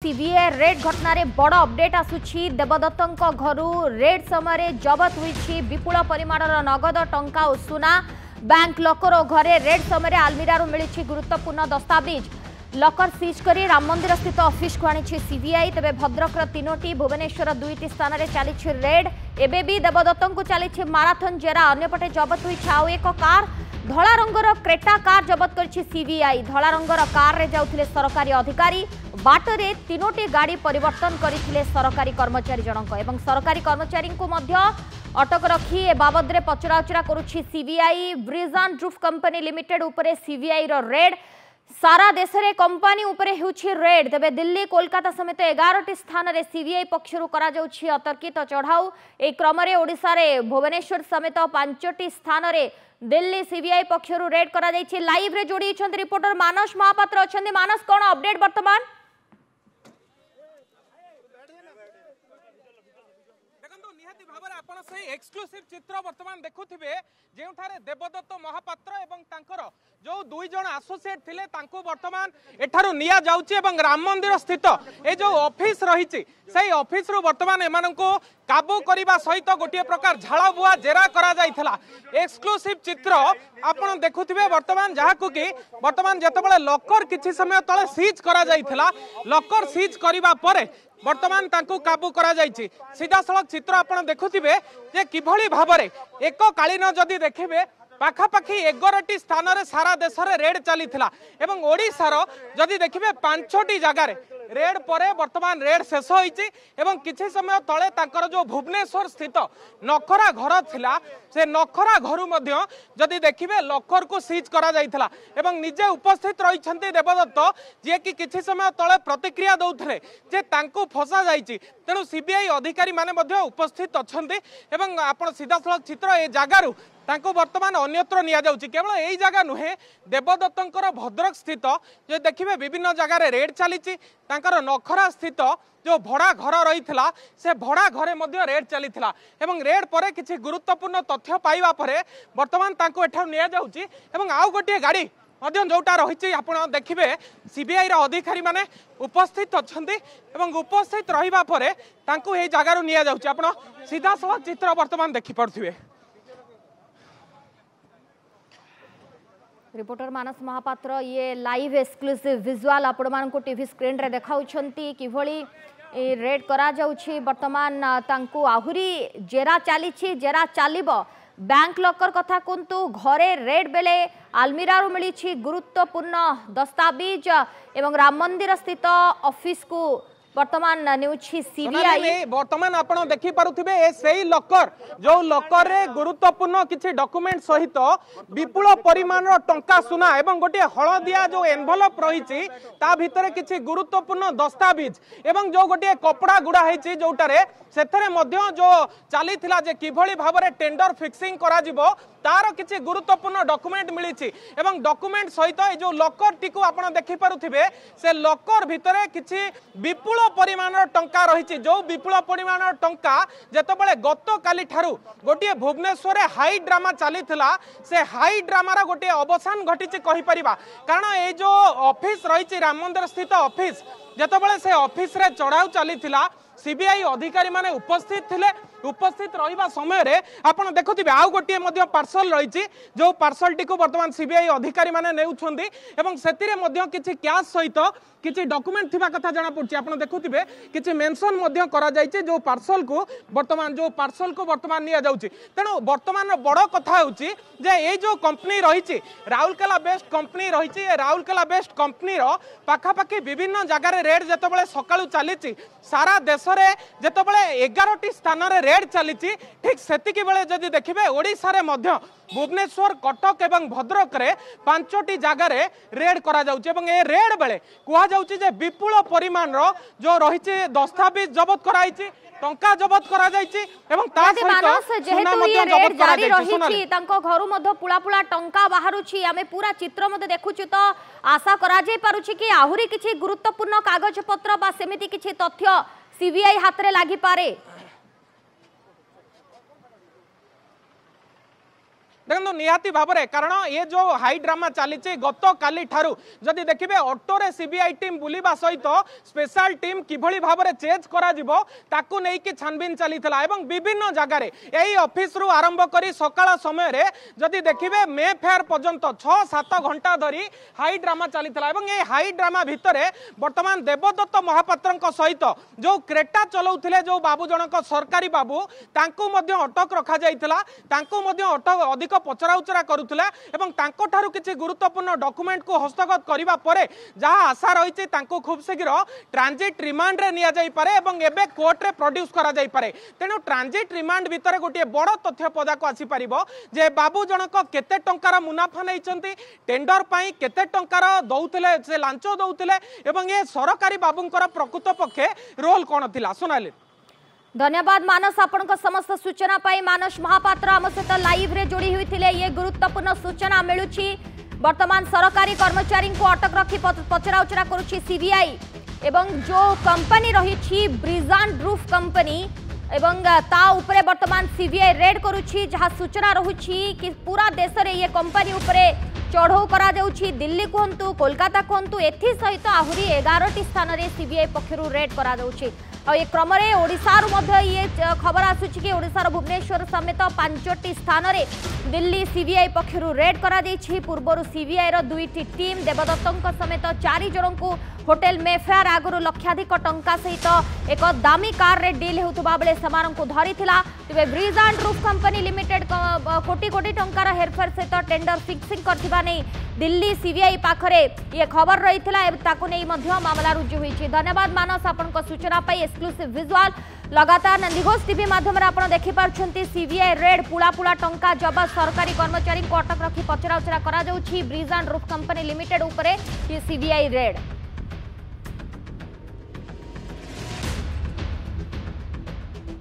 CBI red घटना रे बड़ अपडेट आसुछि। देवदत्तों घर रेड समय जबत होइछि विपुल परिमाणर नगद टंका और सुना। बैंक लकर और घरे रेड समय आलमीरा मिली गुरुत्वपूर्ण दस्तावेज। लकर सीज करी राम मंदिर स्थित ऑफिस को आनी सीबीआई। तेबे भद्रक तीनोटी भुवनेश्वर दुईटी स्थान में चली रेड। एबे भी देवदत्तों को चली माराथन जेरा। अन्यपटे जबत होइछि आउ एक कार। धला रंगर क्रेटा कार जबत करिछि सीबीआई। धला रंगर कार रे जाउथिले सरकारी अधिकारी। बाटरे तीनोटी गाड़ी परिवर्तन करथिले सरकारी कर्मचारी जनक एवं सरकारी कर्मचारी को मध्य अटक रखी ए बाबद रे पचराउचरा करुछि सीबीआई। ब्रिजान ग्रुप कंपनी लिमिटेड उपरे सीबीआई रो रेड। सारा देश रे कंपनी उपरे हेउछि रेड। तबे दिल्ली कोलकाता समेत 11टी स्थान रे सीबीआई पक्षरु करा जाउछि अतर्कित चढ़ाऊ। ए क्रम रे ओडिसा रे भुवनेश्वर समेत 5टी स्थान रे दिल्ली सीबीआई पक्षरु रेड करा जाइछि। लाइव रे जोड़ी छथि रिपोर्टर मानस महापात्र अछन्ति। मानस कोन अपडेट वर्तमान? एक्सक्लूसिव चित्र वर्तमान देखुथिबे जेउठारे देवदत्त महापात्र एवं तांकर जो दुई जण एसोसिएट थिले तांको वर्तमान एठारु निया जाउची एवं राम मंदिर स्थित ए जो ऑफिस रहिची सेही ऑफिस रु वर्तमान एमानंको काबू करिबा सहित गोटे प्रकार झाड़ा बुआ जेरा करा जाइथला। एक्सक्लूसिव चित्र आपण देखुथिबे वर्तमान जहाकु कि वर्तमान जेतेबेले लॉकर किछि समय तळे सीज करा जाइथला। लॉकर सीज करिबा परे वर्तमान तांको काबू करा जाइछि। सीधा सड़क चित्र आपण देखुथिबे जे किभली भाबरे एक कालीन जदि देखिबे पाखापाखि 11टी स्थान रे सारा देश रे रेड चलीथिला एवं ओडिसा रो जदि देखिबे 5-6टी जगह रे रेड परे वर्तमान रेड शेष होइछि एवं किछि समय तळे तांकर जो भुवनेश्वर स्थित नखरा घर थिला से नखरा घरु मध्य जदि देखिबे लॉकर को सीज करा जाइथिला एवं निजे उपस्थित रहिछन्ते देवदत्त जे कि किछि समय तळे प्रतिक्रिया दउथले जे तांको फसा जाइछि। तेणु सीबीआई अधिकारी माने मध्य उपस्थित अछन्ते एवं आपण सीधा सड़क चित्र ए जागारु तांको वर्तमान अन्यत्र निया जाउछि। केवल एई जगह नुहे देवदत्तंकर भद्रक स्थित जे देखिबे विभिन्न जगह रे रेड चलीछि। तांकर नखरा स्थित जो भड़ा घर रही से भड़ा घरे मध्य रेड चली एवं रेड परे किछि गुरुत्वपूर्ण तथ्य पाइबा परे वर्तमान तांको एठा निया जाउछि एवं आउ गोटे गाड़ी मध्य जोटा रही आपण देखिबे सीबीआई रा अधिकारी माने उपस्थित अछन्ति एवं उपस्थित रहिबा परे तांको एई जगारु निया जाउछि। आपण सीधा सड़क चित्र वर्तमान देखि पड़थिबे। रिपोर्टर मानस महापात्र ये लाइव एक्सक्लूसिव विजुअल आपण मान को टीवी स्क्रीन रे देखाउछंती किभली रेड करा जाउछि। वर्तमान तांको आहुरी जेरा चालीछि जेरा चालिबो। बैंक लॉकर कथा कुंतु घरे रेड बेले आलमीरा रो मिली गुरुत्वपूर्ण दस्तावेज एवं राम मंदिर स्थित ऑफिस को वर्तमान न्यूछि सीबीआई। वर्तमान आपण देखि पारुथिबे ए सेही लॉकर जो लॉकर रे गुरुत्वपूर्ण किछि डॉक्यूमेंट सहित विपुल परिमाण रो टंका सुना एवं गोटे हळदिया जो एनवेलप रहिछि ता भितरे किछि गुरुत्वपूर्ण दस्तावेज एवं जो गोटे कपड़ा गुडा हेछि जोटारे सेथरे मध्य जो चलीथिला जे किभली भाबरे टेंडर फिक्सिंग करा जिवो तार किछि गुरुत्वपूर्ण डॉक्यूमेंट मिलिछि एवं डॉक्यूमेंट सहित ए जो लॉकर टिकु आपण देखि पारुथिबे से लॉकर भितरे किछि विपुल परिमाण टंका रही। जो विपुल परिमाण टंका जेतेबेले गत काली ठारू गोटे भुवनेश्वर हाई ड्रामा चली से हाई ड्रामार गोटे अवसान घटी कहि परिबा। कारण ए जो ऑफिस रही राम मंदिर स्थित ऑफिस जेतेबेले से ऑफिस रे चढ़ाऊ चली सीबीआई अधिकारी माने उपस्थित थिले। उपस्थित रहिबा समय रे आपण देखुथिबे आउ गोटे मध्य पार्सल रही जो पार्सल टी को वर्तमान सीबीआई अधिकारी माने नेउछन्ती एवं सेतिरे मध्य किछि कैश सहित किछि डॉक्यूमेंट थिबा कथा जाना पड़छि। आपण देखुथिबे किछि मेंशन मध्य करा जायछि जो पार्सल को वर्तमान निया जाउछि। तेणु वर्तमान बड़ कथा होउछि जे ए जो कंपनी रही राउरकेला बेस्ड कंपनी रही राउरकेला बेस्ड कंपनी रो पाखापाखि विभिन्न जगह रे रेड जेतेबेले सकाळु चलीछि सारा देश रे जेतेबेले 11टी स्थान रे रेड चली ठीक सेतिकी बेले जदि देखिबे ओडिसा रे मध्य भुवनेश्वर कटक एवं भद्रक रे 5टी जगह रे रेड करा जाउछि एवं ए रेड बेले कुहा जाउछि जे विपुल परिमाण रो जो रहिछि दस्तावेज जब्त कराइछि टंका जब्त करा जाइछि एवं ता सहित जेहेतु ये रेड जारी रहिछि तांको घरु मध्य पुला पुला टंका बाहरुछि आमे पूरा चित्र मध्य देखुछु तो आशा करा जाय पारुछि कि आहुरी किछि गुरुत्वपूर्ण कागज पत्र बा सेमिति किछि तथ्य सीबीआई हाथ रे लागि पारे। देखो निहाती भाव में कारण ये जो हाई ड्रामा चली गत काली ठारू जदि देखिए ऑटो रे सीबीआई टीम बुलिबा सहित स्पेशल टीम किभली भाव में चेंज करा जिवो ताकू नहीं कि छानबीन चली विभिन्न जगार यही ऑफिस रु आरंभ करी सकाळ समय रे जदि देखिए मे फेयर पर्यंत 6-7 घंटा धरी हाई ड्रामा चली ये हाई ड्रामा भितर वर्तमान देवदत्त महापात्र सहित जो क्रेटा चलाउथिले जो बाबू जनक सरकारी बाबू तांकू मध्य अटक रखा जाइथिला तांकू मध्य अटक अधिक पचराउचरा करुथिला एवं तांको ठारू किछि गुरुत्वपूर्ण डॉक्यूमेंट को हस्तगत करिबा परे जहा आशा रहिछि तांको खूब शीघ्र ट्रांजिट रिमांड रे निया जाई पारे एवं एबे कोर्ट रे प्रोड्यूस करा जाई पारे तेनु ट्रांजिट रिमांड भितर गोटे बड़ तथ्य पदा को आसी परिबो जे बाबू जनक केते टंकार मुनाफा नैचंती टेंडर पई केते टंकार दउथिले से लांचो दउथिले एवं ये सरकारी बाबूंकर प्रकृत पक्षे रोल कोन थिला सोनाली। धन्यवाद मानस आपण समस्त सूचना पाई मानस महापात्र आम सहित लाइव रे जोड़ी होते ये गुरुत्वपूर्ण सूचना मिलूची वर्तमान सरकारी कर्मचारी को अटक रखी पचराउचरा करुछि सीबीआई एवं जो कंपनी रही ब्रिजान रूफ कंपनी एवं ता उपरे वर्तमान सीबीआई रेड करुछि जहाँ सूचना रहुछि कि पूरा देश रे ये कंपनी उपरे चढ़ऊ करा जाउछि दिल्ली कहतु कोलकाता कहतु एथि सहित आहुरी 11टी स्थान रे सीबीआई पक्षरु रेड करा जाउछि और ये क्रम में ओडिशार मध्य ये खबर आसुछि कि ओडिशार भुवनेश्वर समेत 5टी स्थान रे दिल्ली सीबीआई पक्षरु रेड करा दैछि पूर्वरु सीबीआई रो 2टी टीम देवदत्तଙ୍କ समेत 4 जनଙ୍କୁ होटेल मेफेयर आगुरु लक्षाधिक टंका सहित एक दामी कार रे डील हेउतबा बेले समानଙ୍କୁ धरिथिला तबे bridge and roof company limited कोटी कोटी टंकार हेरफेर सहित टेंडर फिक्सिंग करथिबा नै दिल्ली सीबीआई पाखरे ये खबर रहिथिला ए ताकु नै मध्य मामला रुजु होईछि। धन्यवाद मानस आपनक सूचना पाई एक्सक्लूसिव विजुअल लगातार नंदीघोष टीवी माध्यम आपण देखि पारछंती सीबीआई रेड पुला पुला टंका जबत सरकारी कर्मचारी को अटक रखी पचराउचरा करा जाउछि bridge and roof company limited उपरे ये सीबीआई रेड।